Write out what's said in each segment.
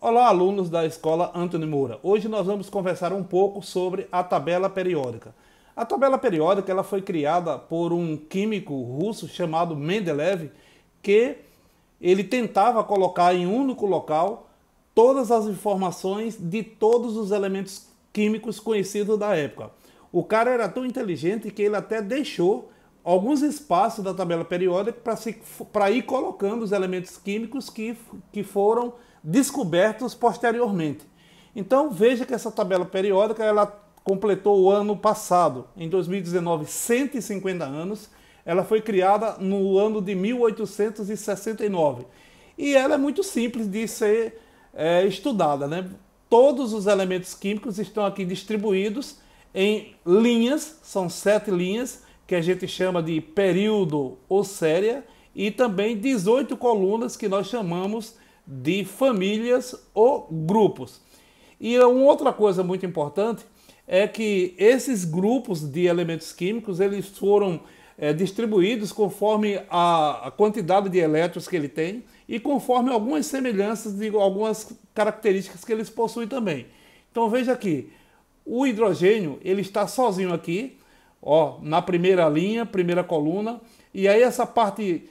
Olá, alunos da Escola Antônio Moura. Hoje nós vamos conversar um pouco sobre a tabela periódica. A tabela periódica ela foi criada por um químico russo chamado Mendeleev, que ele tentava colocar em um único local todas as informações de todos os elementos químicos conhecidos da época. O cara era tão inteligente que ele até deixou alguns espaços da tabela periódica para ir colocando os elementos químicos que foram descobertos posteriormente. Então veja que essa tabela periódica ela completou o ano passado, em 2019, 150 anos. Ela foi criada no ano de 1869 e ela é muito simples de ser estudada, né? Todos os elementos químicos estão aqui distribuídos em linhas, são 7 linhas, que a gente chama de período ou série, e também 18 colunas que nós chamamos de famílias ou grupos. E uma outra coisa muito importante é que esses grupos de elementos químicos eles foram distribuídos conforme a quantidade de elétrons que ele tem e conforme algumas semelhanças de algumas características que eles possuem também. Então veja aqui, o hidrogênio ele está sozinho aqui, ó, na primeira linha, primeira coluna, e aí essa parte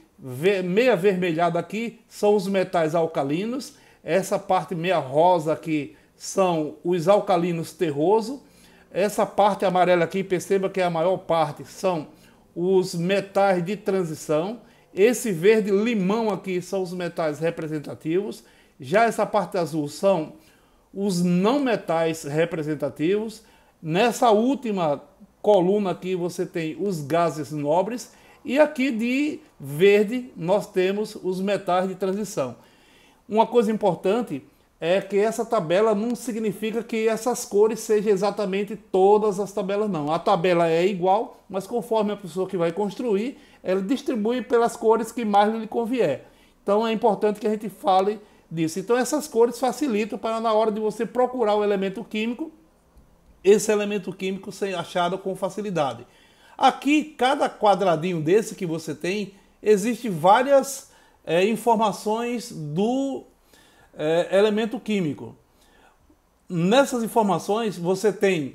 meia avermelhada aqui são os metais alcalinos, essa parte meia rosa aqui são os alcalinos terroso, essa parte amarela aqui, perceba que é a maior parte, são os metais de transição, esse verde limão aqui são os metais representativos, já essa parte azul são os não metais representativos, nessa última coluna aqui você tem os gases nobres, e aqui de verde nós temos os metais de transição. Uma coisa importante é que essa tabela não significa que essas cores sejam exatamente todas as tabelas, não. A tabela é igual, mas conforme a pessoa que vai construir, ela distribui pelas cores que mais lhe convier. Então é importante que a gente fale disso. Então essas cores facilitam para na hora de você procurar o elemento químico, esse elemento químico ser achado com facilidade. Aqui, cada quadradinho desse que você tem, existe várias informações do elemento químico. Nessas informações você tem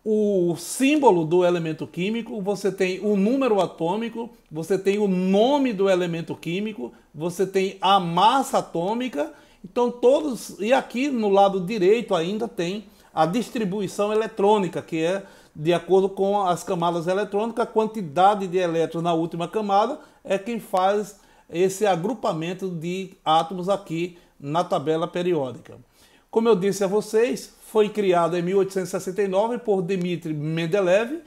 o símbolo do elemento químico, você tem o número atômico, você tem o nome do elemento químico, você tem a massa atômica. Então todos, e aqui no lado direito ainda tem a distribuição eletrônica, que é de acordo com as camadas eletrônicas, a quantidade de elétrons na última camada é quem faz esse agrupamento de átomos aqui na tabela periódica. Como eu disse a vocês, foi criada em 1869 por Dmitri Mendeleev,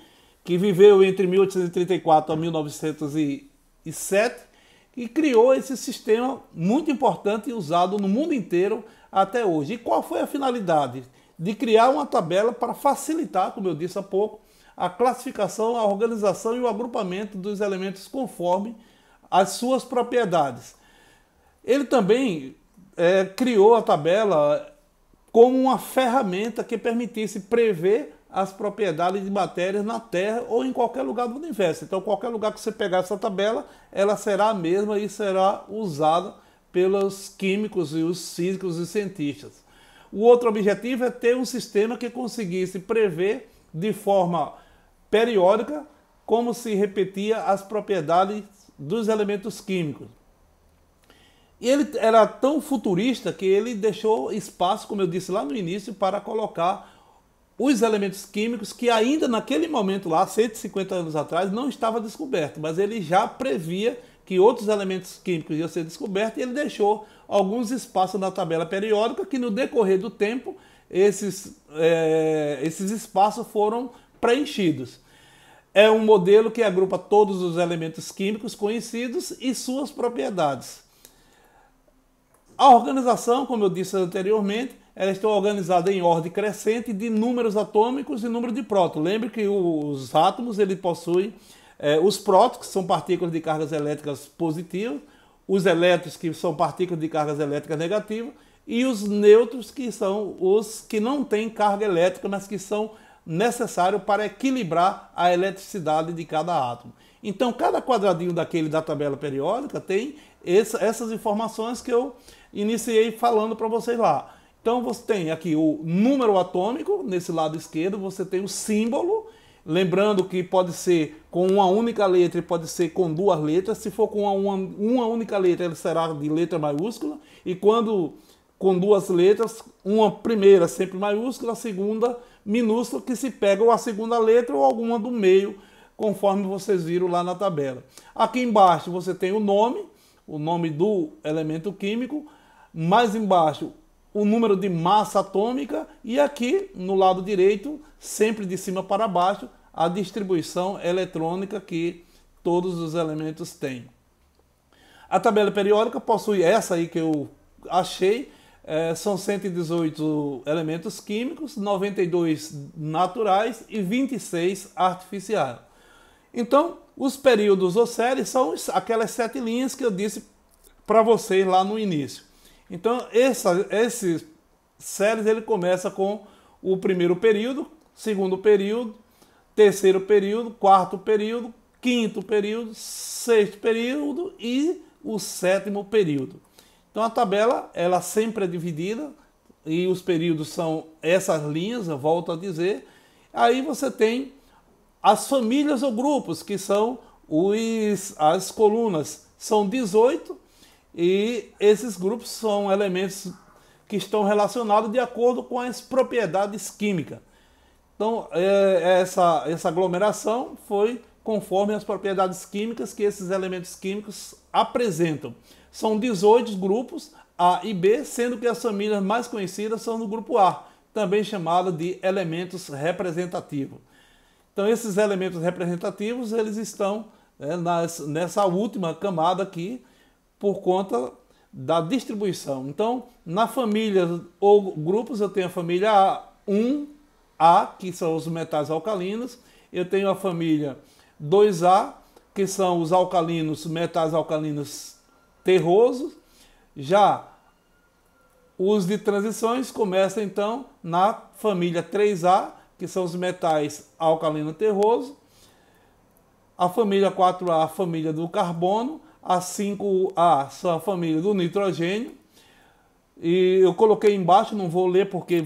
que viveu entre 1834 a 1907, e criou esse sistema muito importante e usado no mundo inteiro até hoje. E qual foi a finalidade? De criar uma tabela para facilitar, como eu disse há pouco, a classificação, a organização e o agrupamento dos elementos conforme as suas propriedades. Ele também criou a tabela como uma ferramenta que permitisse prever as propriedades de matérias na Terra ou em qualquer lugar do universo. Então, qualquer lugar que você pegar essa tabela, ela será a mesma e será usada pelos químicos e os físicos e cientistas. O outro objetivo é ter um sistema que conseguisse prever de forma periódica como se repetia as propriedades dos elementos químicos. E ele era tão futurista que ele deixou espaço, como eu disse lá no início, para colocar os elementos químicos que ainda naquele momento lá, 150 anos atrás, não estava descoberto, mas ele já previa que outros elementos químicos iam ser descobertos e ele deixou alguns espaços na tabela periódica que no decorrer do tempo esses espaços foram preenchidos. É um modelo que agrupa todos os elementos químicos conhecidos e suas propriedades. A organização, como eu disse anteriormente, ela está organizada em ordem crescente de números atômicos e número de prótons. Lembre que os átomos ele possuem os prótons, que são partículas de cargas elétricas positivas, os elétrons, que são partículas de cargas elétricas negativas, e os nêutrons, que são os que não têm carga elétrica, mas que são necessários para equilibrar a eletricidade de cada átomo. Então, cada quadradinho daquele da tabela periódica tem essas informações que eu iniciei falando para vocês lá. Então você tem aqui o número atômico, nesse lado esquerdo, você tem o símbolo, lembrando que pode ser com uma única letra e pode ser com duas letras. Se for com uma única letra, ele será de letra maiúscula, e quando com duas letras, uma primeira sempre maiúscula, a segunda minúscula, que se pega ou a segunda letra ou alguma do meio, conforme vocês viram lá na tabela. Aqui embaixo você tem o nome do elemento químico, mais embaixo o número de massa atômica, e aqui no lado direito, sempre de cima para baixo, a distribuição eletrônica que todos os elementos têm. A tabela periódica possui essa aí que eu achei, são 118 elementos químicos, 92 naturais e 26 artificiais. Então, os períodos ou séries são aquelas 7 linhas que eu disse para vocês lá no início. Então, esses séries ele começa com o primeiro período, segundo período, terceiro período, quarto período, quinto período, sexto período e o sétimo período. Então a tabela ela sempre é dividida e os períodos são essas linhas, eu volto a dizer. Aí você tem as famílias ou grupos, que são as colunas, são 18, e esses grupos são elementos que estão relacionados de acordo com as propriedades químicas. Então essa aglomeração foi conforme as propriedades químicas que esses elementos químicos apresentam. São 18 grupos A e B, sendo que as famílias mais conhecidas são no grupo A, também chamado de elementos representativos. Então esses elementos representativos eles estão nessa última camada aqui por conta da distribuição. Então na família ou grupos eu tenho a família 1A, que são os metais alcalinos, eu tenho a família 2A, que são os alcalinos, metais alcalinos terrosos. Já os de transições começam então na família 3A, que são os metais alcalino terroso. A família 4A, a família do carbono. A 5A são a família do nitrogênio. E eu coloquei embaixo, não vou ler porque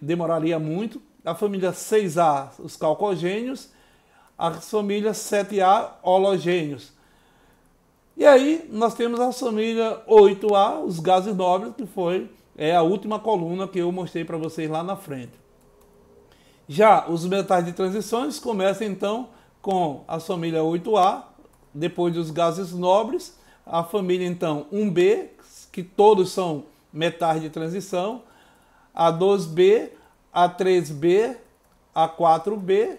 demoraria muito. A família 6A, os calcogênios. A família 7A, hologênios. E aí nós temos a família 8A, os gases nobres, que foi a última coluna que eu mostrei para vocês lá na frente. Já os metais de transições começam então com a família 8A, depois dos gases nobres, a família então 1B, que todos são metais de transição, a 2B, a 3B, a 4B,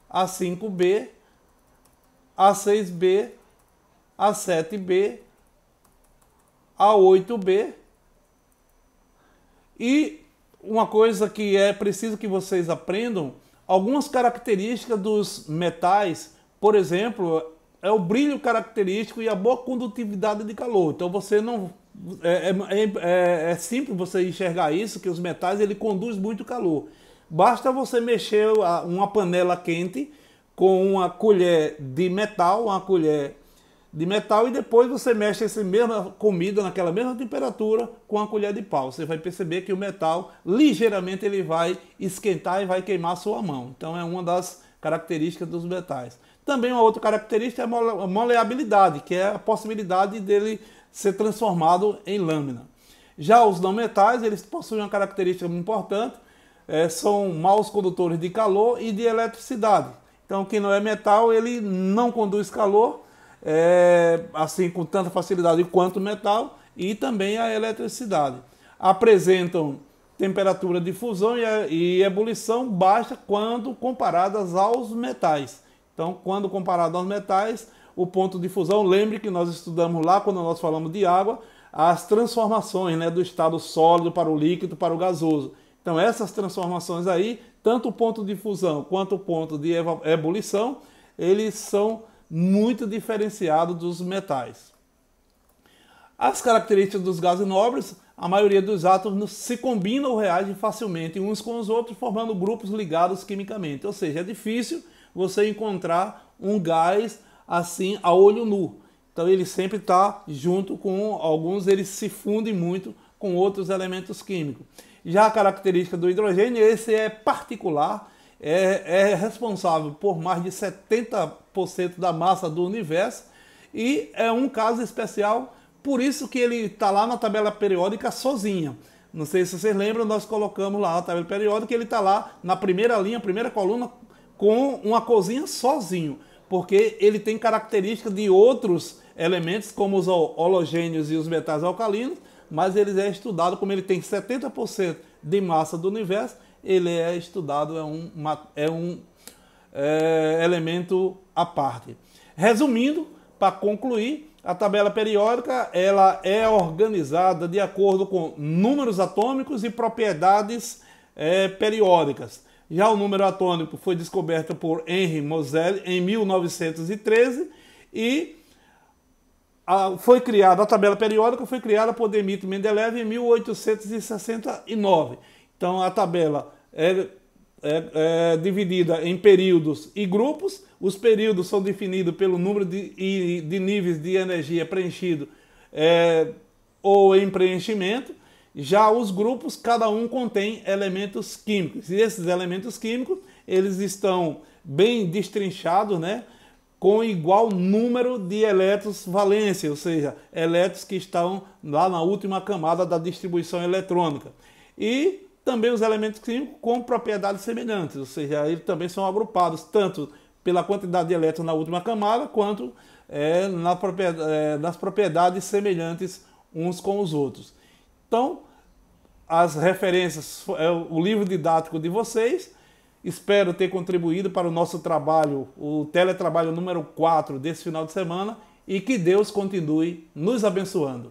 a 5B, a 6B, a 7B, a 8B. E uma coisa que é preciso que vocês aprendam, algumas características dos metais, por exemplo, é o brilho característico e a boa condutividade de calor. Então você não... É simples você enxergar isso, que os metais ele conduz muito calor. Basta você mexer uma panela quente com uma colher de metal, e depois você mexe essa mesma comida naquela mesma temperatura com a colher de pau. Você vai perceber que o metal ligeiramente ele vai esquentar e vai queimar a sua mão. Então é uma das características dos metais. Também uma outra característica é a maleabilidade, que é a possibilidade dele ser transformado em lâmina. Já os não metais, eles possuem uma característica muito importante, são maus condutores de calor e de eletricidade. Então, quem não é metal, ele não conduz calor, assim com tanta facilidade quanto o metal, e também a eletricidade. Apresentam temperatura de fusão e ebulição baixa quando comparadas aos metais. Então, quando comparado aos metais, o ponto de fusão, lembre que nós estudamos lá, quando nós falamos de água, as transformações, né, do estado sólido para o líquido, para o gasoso. Então, essas transformações aí, tanto o ponto de fusão quanto o ponto de ebulição, eles são muito diferenciados dos metais. As características dos gases nobres, a maioria dos átomos se combinam ou reagem facilmente uns com os outros, formando grupos ligados quimicamente. Ou seja, é difícil você encontrar um gás assim a olho nu. Então ele sempre está junto com alguns, eles se fundem muito com outros elementos químicos. Já a característica do hidrogênio, esse é particular, é responsável por mais de 70% da massa do universo e é um caso especial, por isso que ele está lá na tabela periódica sozinha. Não sei se vocês lembram, nós colocamos lá na tabela periódica, ele está lá na primeira linha, primeira coluna, com uma corzinha sozinho, porque ele tem características de outros elementos, como os halogênios e os metais alcalinos, mas ele é estudado, como ele tem 70% de massa do universo, ele é estudado, é um elemento à parte. Resumindo, para concluir, a tabela periódica ela é organizada de acordo com números atômicos e propriedades periódicas. Já o número atômico foi descoberto por Henri Moseley em 1913 e foi criada, a tabela periódica foi criada por Dmitri Mendeleev em 1869. Então a tabela é dividida em períodos e grupos. Os períodos são definidos pelo número de níveis de energia preenchido ou em preenchimento. Já os grupos, cada um contém elementos químicos. E esses elementos químicos, eles estão bem destrinchados, né? Com igual número de elétrons valência, ou seja, elétrons que estão lá na última camada da distribuição eletrônica. E também os elementos químicos com propriedades semelhantes, ou seja, eles também são agrupados tanto pela quantidade de elétrons na última camada, quanto nas propriedades semelhantes uns com os outros. Então, as referências, o livro didático de vocês. Espero ter contribuído para o nosso trabalho, o teletrabalho número 4 desse final de semana, e que Deus continue nos abençoando.